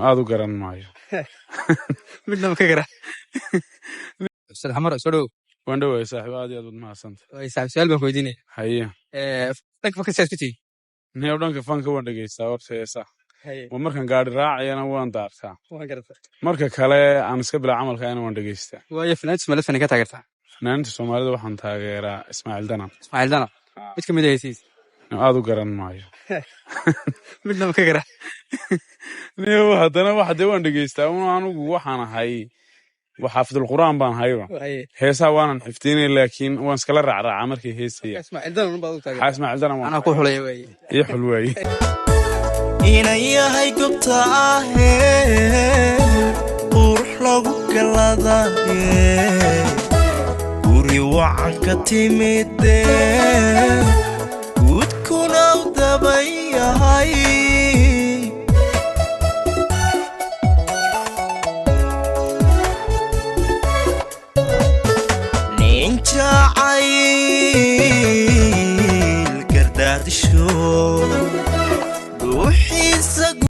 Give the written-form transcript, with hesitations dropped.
aad u garan maayo. midna ma ka gara ustaad xamar soo dhow waan dhawahay saaxiib aad iyo aad mahadsantahay. way saaxiib su'aal baan ku weydiinaya haye dhanka fanka sidaad ku tihi niyow dhanka fanka waan dhegeystaa horta heesaa haye waa markaan gaadhi raacayana waan daartaa waan garata marka kale aan iska bilaa camalkaana waan dhegeystaa. waayo fanaantis mala fani ka taageertaa fanaaniinta soomaalida waxaan taageeraa Ismaaciil Danan. ismaaciil dana mid ka mid ah heesiis aad u garan maayo. midna ma ka gara niyow haddana waxa dee waan dhegeystaa anigu waxaan ahay xaafidul qur'aan baan hayba haye heesaa waanan xifdinay laakiin waan iskala raacraacaa markay heesaya. ismaaciil dana baad u maxaa taageertaa Ismaaciil Danan anaa ku xulaya waaye iyo xul waaye inan yahay gobta ahee qurux lagu galadaye guri wacan ka timide gudkuna u daban yahay nin jacayl gardaadisho